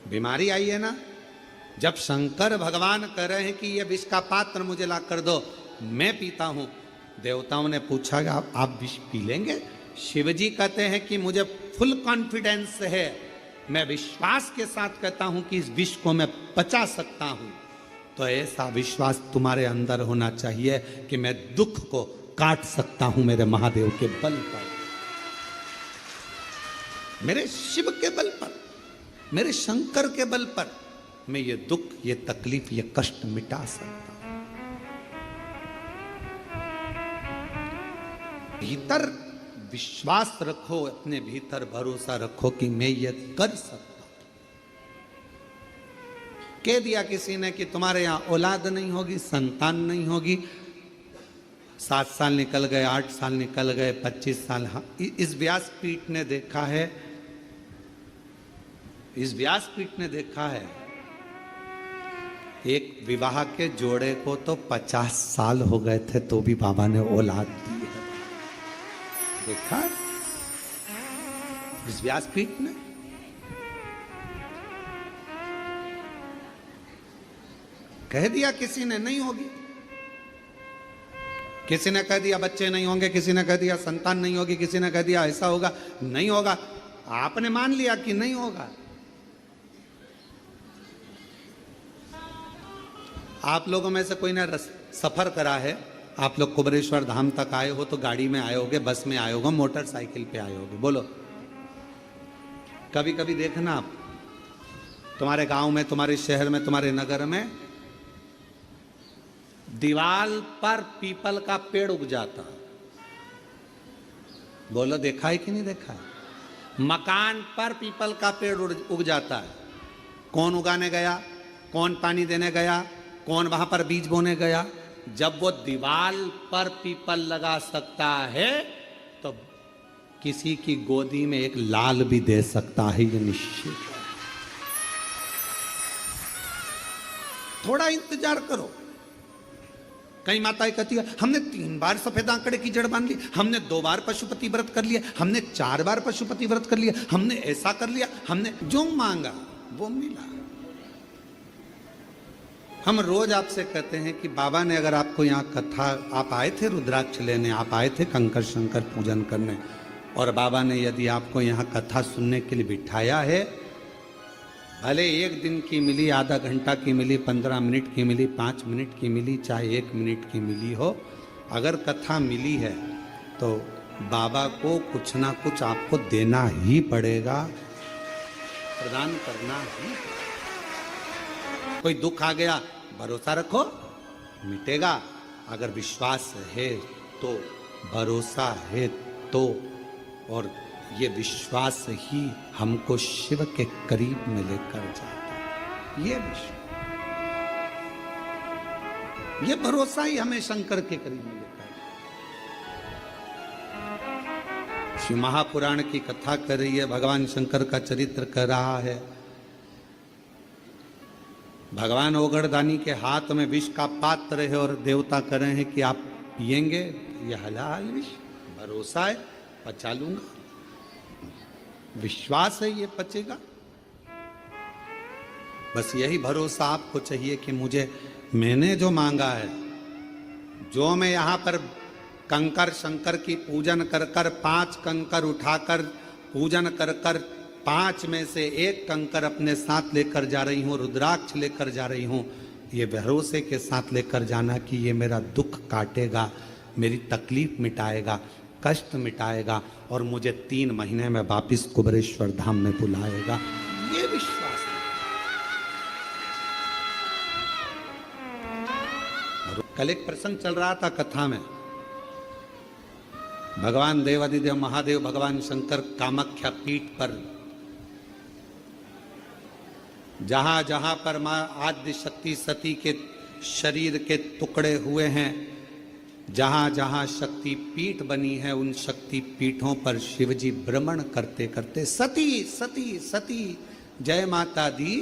बीमारी आई है ना। जब शंकर भगवान कह रहे हैं कि ये विष का पात्र मुझे ला कर दो, मैं पीता हूं, देवताओं ने पूछा कि आप विष पी लेंगे? शिवजी कहते हैं कि मुझे फुल कॉन्फिडेंस है, मैं विश्वास के साथ कहता हूं कि इस विष को मैं पचा सकता हूं। तो ऐसा विश्वास तुम्हारे अंदर होना चाहिए कि मैं दुख को काट सकता हूं मेरे महादेव के बल पर, मेरे शिव के बल पर, मेरे शंकर के बल पर मैं ये दुख, ये तकलीफ, ये कष्ट मिटा सकता हूं। भीतर विश्वास रखो, अपने भीतर भरोसा रखो कि मैं ये कर सकता हूं। कह दिया किसी ने कि तुम्हारे यहां औलाद नहीं होगी, संतान नहीं होगी, 7 साल निकल गए, 8 साल निकल गए, 25 साल। हाँ, इस व्यासपीठ ने देखा है, इस व्यासपीठ ने देखा है एक विवाह के जोड़े को तो 50 साल हो गए थे तो भी बाबा ने औलाद दी है। देखा इस व्यासपीठ ने। कह दिया किसी ने नहीं होगी, किसी ने कह दिया बच्चे नहीं होंगे, किसी ने कह दिया संतान नहीं होगी, किसी ने कह दिया ऐसा होगा, नहीं होगा। आपने मान लिया कि नहीं होगा। आप लोगों में से कोई ने सफर करा है, आप लोग कुबरेश्वर धाम तक आए हो तो गाड़ी में आए होगे, बस में आए होगे, मोटरसाइकिल पे आए होगे। बोलो, कभी कभी देखना आप, तुम्हारे गांव में, तुम्हारे शहर में, तुम्हारे नगर में दीवार पर पीपल का पेड़ उग जाता। बोलो, देखा है कि नहीं देखा है? मकान पर पीपल का पेड़ उग जाता है। कौन उगाने गया, कौन पानी देने गया, कौन वहां पर बीज बोने गया? जब वो दीवार पर पीपल लगा सकता है तो किसी की गोदी में एक लाल भी दे सकता है, ये निश्चित है। थोड़ा इंतजार करो। कई माताएं कहती है हमने 3 बार सफेद आंकड़े की जड़ बांध ली, हमने 2 बार पशुपति व्रत कर लिया, हमने 4 बार पशुपति व्रत कर लिया, हमने ऐसा कर लिया, हमने जो मांगा वो मिला। हम रोज आपसे कहते हैं कि बाबा ने अगर आपको यहाँ कथा, आप आए थे रुद्राक्ष लेने, आप आए थे कंकर शंकर पूजन करने, और बाबा ने यदि आपको यहाँ कथा सुनने के लिए बिठाया है, भले 1 दिन की मिली, आधा घंटा की मिली, 15 मिनट की मिली, 5 मिनट की मिली, चाहे 1 मिनट की मिली हो, अगर कथा मिली है तो बाबा को कुछ ना कुछ आपको देना ही पड़ेगा, प्रदान करना ही। कोई दुख आ गया, भरोसा रखो मिटेगा। अगर विश्वास है तो, भरोसा है तो, और ये विश्वास ही हमको शिव के करीब में लेकर जाता है। ये विश्वास, ये भरोसा ही हमें शंकर के करीब में लेकर जाता है। शिव महापुराण की कथा कर रही है, भगवान शंकर का चरित्र कर रहा है। भगवान ओगड़दानी के हाथ में विष का पात्र है और देवता कह रहे हैं कि आप पिएंगे, ये हलाल विष, भरोसा है पचा लूंगा, विश्वास है ये पचेगा। बस यही भरोसा आपको चाहिए कि मुझे, मैंने जो मांगा है, जो मैं यहाँ पर कंकर शंकर की पूजन कर कर 5 कंकर उठाकर पूजन कर कर 5 में से 1 कंकर अपने साथ लेकर जा रही हूँ, रुद्राक्ष लेकर जा रही हूँ, ये भरोसे के साथ लेकर जाना कि ये मेरा दुख काटेगा, मेरी तकलीफ मिटाएगा, कष्ट मिटाएगा और मुझे 3 महीने में वापिस कुबरेश्वर धाम में बुलाएगा, ये विश्वास है। कल एक प्रसंग चल रहा था कथा में, भगवान देवादिदेव महादेव भगवान शंकर कामाख्या पीठ पर, जहां जहां पर मां आद्य शक्ति सती के शरीर के टुकड़े हुए हैं, जहां जहां शक्ति पीठ बनी है, उन शक्ति पीठों पर शिवजी भ्रमण करते करते सती सती सती, जय माता दी,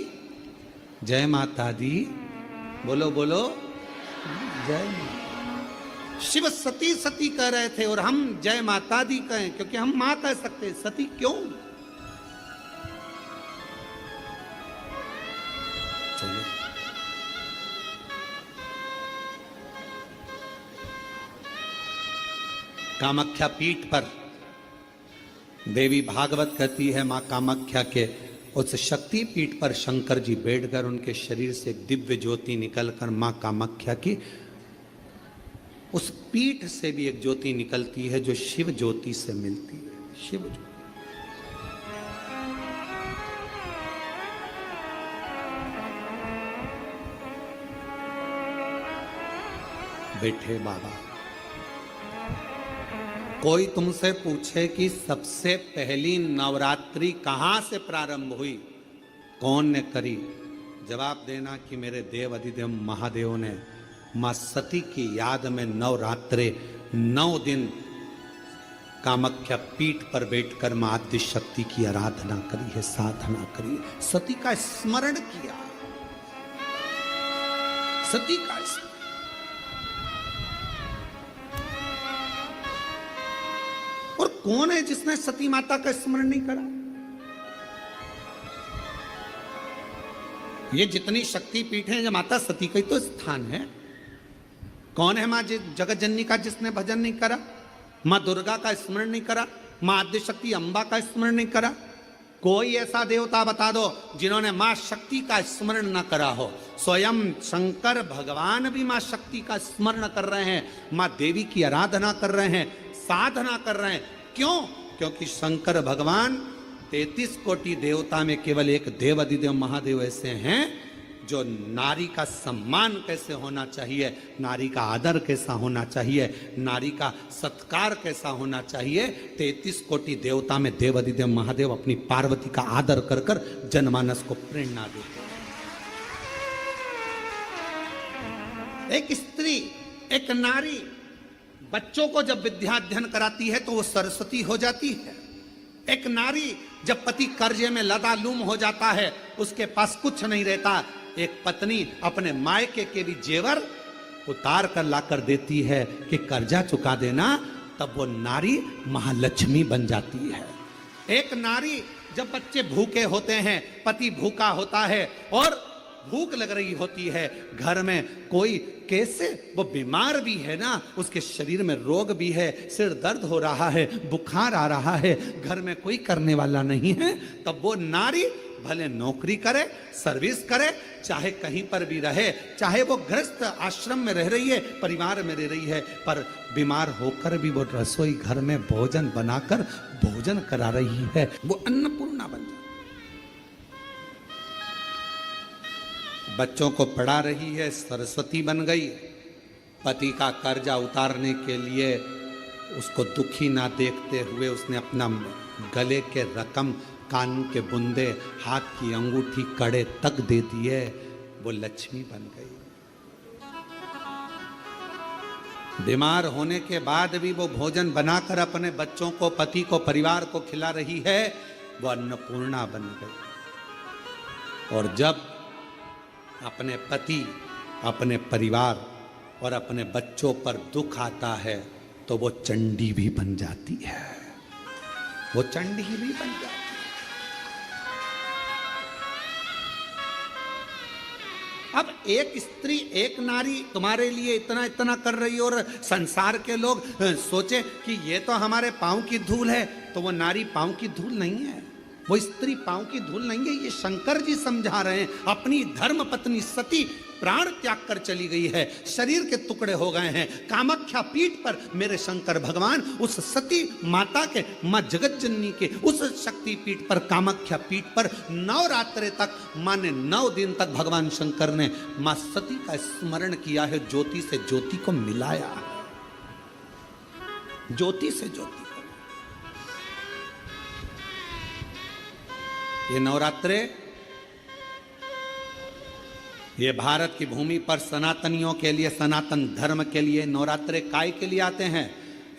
जय माता दी, बोलो बोलो जय माता। शिव सती सती कह रहे थे और हम जय माता दी कहें, क्योंकि हम मां कह सकते, सती क्यों? चलिए। कामाख्या पीठ पर देवी भागवत कहती है, मां कामाख्या के उस शक्ति पीठ पर शंकर जी बैठकर उनके शरीर से एक दिव्य ज्योति निकलकर मां कामाख्या की उस पीठ से भी एक ज्योति निकलती है जो शिव ज्योति से मिलती है। शिव ज्योति बैठे बाबा। कोई तुमसे पूछे कि सबसे पहली नवरात्रि कहां से प्रारंभ हुई, कौन ने करी, जवाब देना कि मेरे देव अधिदेव महादेव ने मां सती की याद में नवरात्रे 9 दिन कामाख्या पीठ पर बैठकर मां आद्य शक्ति की आराधना करी है, साधना करी, सती का स्मरण किया, सती का स्मरण। और कौन है जिसने सती माता का स्मरण नहीं करा? ये जितनी शक्ति पीठ है, माता सती का ही तो स्थान है। कौन है मां जगत जननी का जिसने भजन नहीं करा, मां दुर्गा का स्मरण नहीं करा, मां आद्य शक्ति अम्बा का स्मरण नहीं करा? कोई ऐसा देवता बता दो जिन्होंने मां शक्ति का स्मरण न करा हो। स्वयं शंकर भगवान भी मां शक्ति का स्मरण कर रहे हैं, मां देवी की आराधना कर रहे हैं, साधना कर रहे हैं। क्यों? क्योंकि शंकर भगवान 33 कोटि देवता में केवल एक देव अधिदेव महादेव ऐसे हैं जो नारी का सम्मान कैसे होना चाहिए, नारी का आदर कैसा होना चाहिए, नारी का सत्कार कैसा होना चाहिए, 33 कोटि देवता में देव अधिदेव महादेव अपनी पार्वती का आदर कर कर जनमानस को प्रेरणा देते हैं। एक स्त्री, एक नारी बच्चों को जब विद्याध्ययन कराती है तो वो सरस्वती हो जाती है। एक नारी जब पति कर्जे में लदालूम हो जाता है, उसके पास कुछ नहीं रहता, एक पत्नी अपने मायके के भी जेवर उतार कर लाकर देती है कि कर्जा चुका देना, तब वो नारी महालक्ष्मी बन जाती है। एक नारी जब बच्चे भूखे होते हैं, पति भूखा होता है और भूख लग रही होती है, घर में कोई कैसे, वो बीमार भी है ना, उसके शरीर में रोग भी है, सिर दर्द हो रहा है, बुखार आ रहा है, घर में कोई करने वाला नहीं है, तब वो नारी भले नौकरी करे, सर्विस करे, चाहे कहीं पर भी रहे, चाहे वो गृहस्थ आश्रम में रह रही है, परिवार में रह रही है, पर बीमार होकर भी वो रसोई घर में भोजन बनाकर भोजन करा रही है, वो अन्नपूर्णा बन जाती। बच्चों को पढ़ा रही है, सरस्वती बन गई। पति का कर्जा उतारने के लिए उसको दुखी ना देखते हुए उसने अपना गले के रकम, कान के बुंदे, हाथ की अंगूठी, कड़े तक दे दिए, वो लक्ष्मी बन गई। बीमार होने के बाद भी वो भोजन बनाकर अपने बच्चों को, पति को, परिवार को खिला रही है, वो अन्नपूर्णा बन गई। और जब अपने पति, अपने परिवार और अपने बच्चों पर दुख आता है तो वो चंडी भी बन जाती है, वो चंडी भी बन जाती है। अब एक स्त्री, एक नारी तुम्हारे लिए इतना इतना कर रही और संसार के लोग सोचे कि ये तो हमारे पांव की धूल है, तो वो नारी पांव की धूल नहीं है, वो स्त्री पांव की धूल नहीं है। ये शंकर जी समझा रहे हैं। अपनी धर्म पत्नी सती प्राण त्याग कर चली गई है, शरीर के टुकड़े हो गए हैं। कामाख्या पीठ पर मेरे शंकर भगवान उस सती माता के, मां जगत जननी के उस शक्ति पीठ पर, कामाख्या पीठ पर नवरात्रे तक, माने 9 दिन तक भगवान शंकर ने मां सती का स्मरण किया है, ज्योति से ज्योति को मिलाया है, ज्योति से ज्योति। ये नवरात्रे, ये भारत की भूमि पर सनातनियों के लिए, सनातन धर्म के लिए नवरात्रे काय के लिए आते हैं?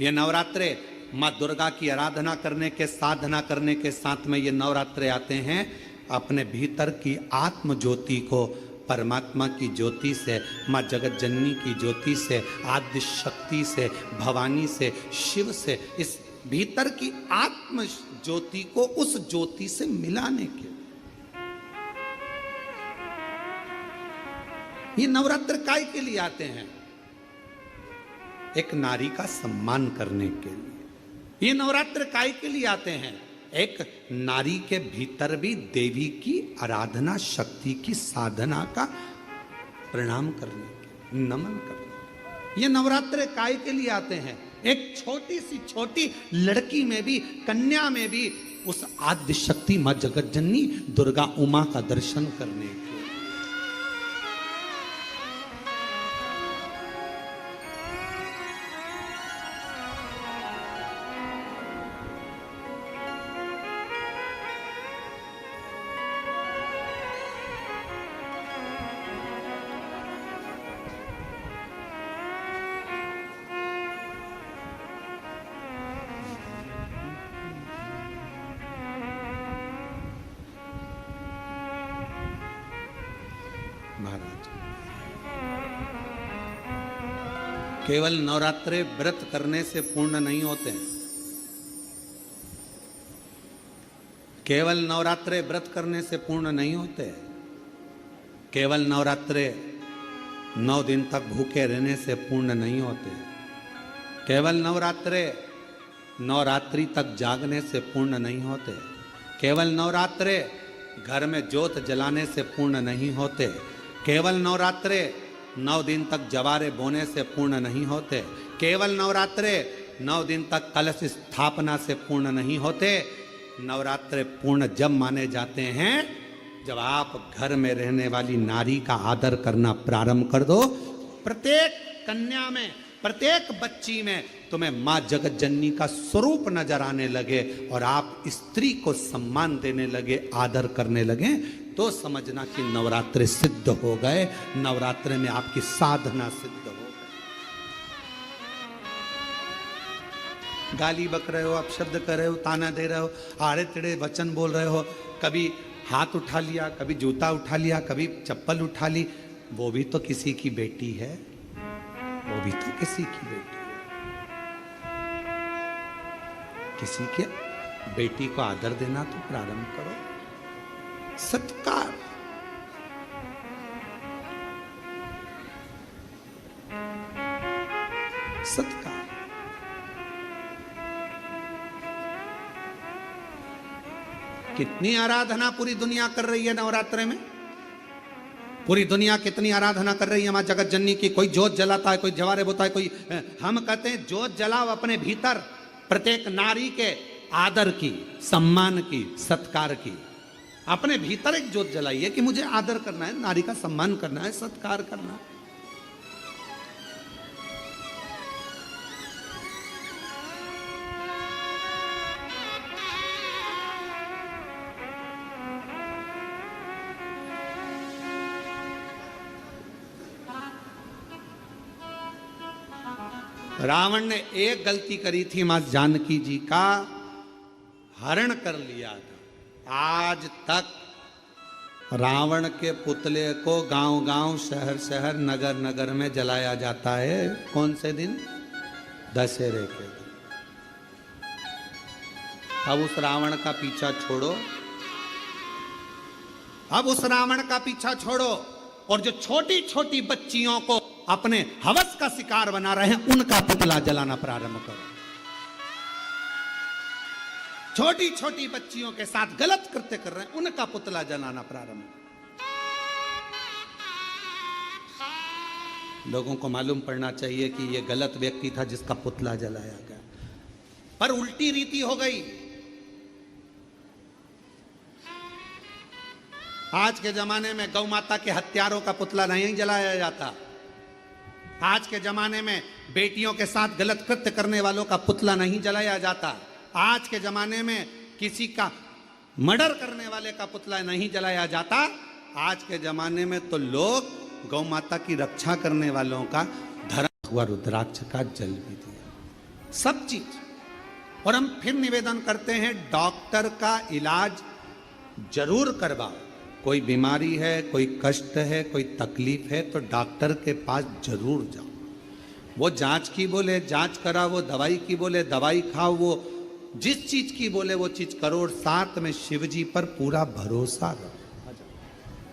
ये नवरात्रे माँ दुर्गा की आराधना करने के, साधना करने के साथ में ये नवरात्रे आते हैं अपने भीतर की आत्म ज्योति को परमात्मा की ज्योति से, माँ जगत जननी की ज्योति से, आद्य शक्ति से, भवानी से, शिव से, इस भीतर की आत्म ज्योति को उस ज्योति से मिलाने के। ये नवरात्र काय के लिए आते हैं? एक नारी का सम्मान करने के लिए। ये नवरात्र काय के लिए आते हैं? एक नारी के भीतर भी देवी की आराधना, शक्ति की साधना का प्रणाम करने के, नमन करने। ये नवरात्र काय के लिए आते हैं? एक छोटी सी छोटी लड़की में भी, कन्या में भी उस आद्य शक्ति मां जगत जननी दुर्गा उमा का दर्शन करने के। महाराज, केवल नवरात्रे व्रत करने से पूर्ण नहीं होते हैं। केवल नवरात्रे व्रत करने से पूर्ण नहीं होते। केवल नवरात्रे 9 दिन तक भूखे रहने से पूर्ण नहीं होते। केवल नवरात्रे नवरात्रि तक जागने से पूर्ण नहीं होते। केवल नवरात्रे घर में ज्योत जलाने से पूर्ण नहीं होते। केवल नवरात्रे 9 दिन तक जवारे बोने से पूर्ण नहीं होते। केवल नवरात्रे 9 दिन तक कलश स्थापना से पूर्ण नहीं होते। नवरात्रे पूर्ण जब माने जाते हैं जब आप घर में रहने वाली नारी का आदर करना प्रारंभ कर दो। प्रत्येक कन्या में, प्रत्येक बच्ची में तुम्हें मां जगत जननी का स्वरूप नजर आने लगे और आप स्त्री को सम्मान देने लगे, आदर करने लगे, तो समझना कि नवरात्रे सिद्ध हो गए। नवरात्रे में आपकी साधना सिद्ध हो गई। गाली बक रहे हो, आप शब्द कर रहे हो, ताना दे रहे हो, आड़े टेढ़े वचन बोल रहे हो, कभी हाथ उठा लिया, कभी जूता उठा लिया, कभी चप्पल उठा ली, वो भी तो किसी की बेटी है। वो भी तो किसी की बेटी है। किसी के बेटी को आदर देना तो प्रारंभ करो। सत्कार, सत्कार। कितनी आराधना पूरी दुनिया कर रही है नवरात्रे में। पूरी दुनिया कितनी आराधना कर रही है मां जगत जननी की। कोई जोत जलाता है, कोई जवारे बोता है, कोई, हम कहते हैं जोत जलाओ अपने भीतर, प्रत्येक नारी के आदर की, सम्मान की, सत्कार की। अपने भीतर एक जोत जलाइए कि मुझे आदर करना है, नारी का सम्मान करना है, सत्कार करना है। रावण ने एक गलती करी थी, मां जानकी जी का हरण कर लिया था। आज तक रावण के पुतले को गांव गांव, शहर शहर, नगर नगर में जलाया जाता है। कौन से दिन? दशहरे के दिन। अब उस रावण का पीछा छोड़ो, अब उस रावण का पीछा छोड़ो और जो छोटी छोटी बच्चियों को अपने हवस का शिकार बना रहे हैं उनका पुतला जलाना प्रारंभ करो। छोटी छोटी बच्चियों के साथ गलत कृत्य कर रहे हैं उनका पुतला जलाना प्रारंभ। लोगों को मालूम पड़ना चाहिए कि यह गलत व्यक्ति था जिसका पुतला जलाया गया, पर उल्टी रीति हो गई। आज के जमाने में गौ माता के हत्यारों का पुतला नहीं जलाया जाता। आज के जमाने में बेटियों के साथ गलत कृत्य करने वालों का पुतला नहीं जलाया जाता। आज के जमाने में किसी का मर्डर करने वाले का पुतला नहीं जलाया जाता। आज के जमाने में तो लोग गौ माता की रक्षा करने वालों का धरा हुआ रुद्राक्ष का जल भी दिया, सब चीज। और हम फिर निवेदन करते हैं, डॉक्टर का इलाज जरूर करवाओ। कोई बीमारी है, कोई कष्ट है, कोई तकलीफ है तो डॉक्टर के पास जरूर जाओ। वो जांच की बोले जांच कराओ, वो दवाई की बोले दवाई खाओ, वो जिस चीज की बोले वो चीज करो। और साथ में शिव जी पर पूरा भरोसा रखो,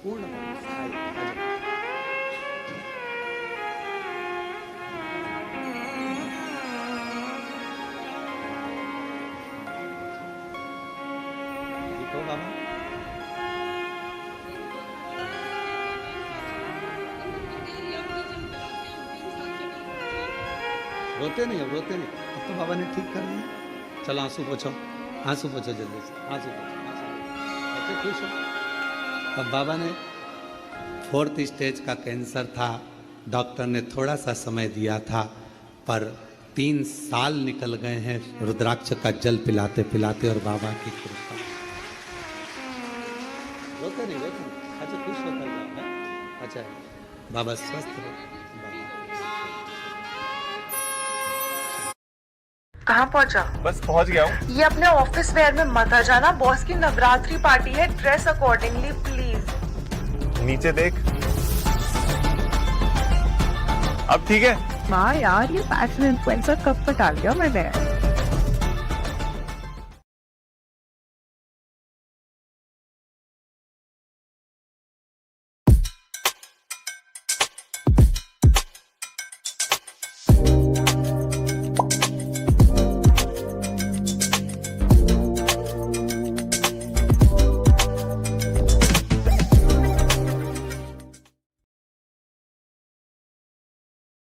पूर्ण भरोसा। रोते नहीं, अब रोते नहीं, अब तो बाबा ने ठीक कर दिया। चलो आंसू पोछो, आंसू पोछो जल्दी से, आंसू पोछो, बच्चे खुश हो। अब बाबा ने 4th स्टेज का कैंसर था, डॉक्टर ने थोड़ा सा समय दिया था, पर 3 साल निकल गए हैं रुद्राक्ष का जल पिलाते पिलाते और बाबा की कृपा। रोते नहीं, रोते नहीं, अच्छा खुश होकर जाओ, है? अच्छा बाबा स्वस्थ रहो। कहाँ पहुँचा? बस पहुंच गया हूँ। ये अपने ऑफिस वेयर में मत आ जाना, बॉस की नवरात्रि पार्टी है, ड्रेस अकॉर्डिंगली प्लीज। नीचे देख। अब ठीक है? माँ यार, ये फैशन इन्फ्लुएंसर कब तक आ गया मैंने।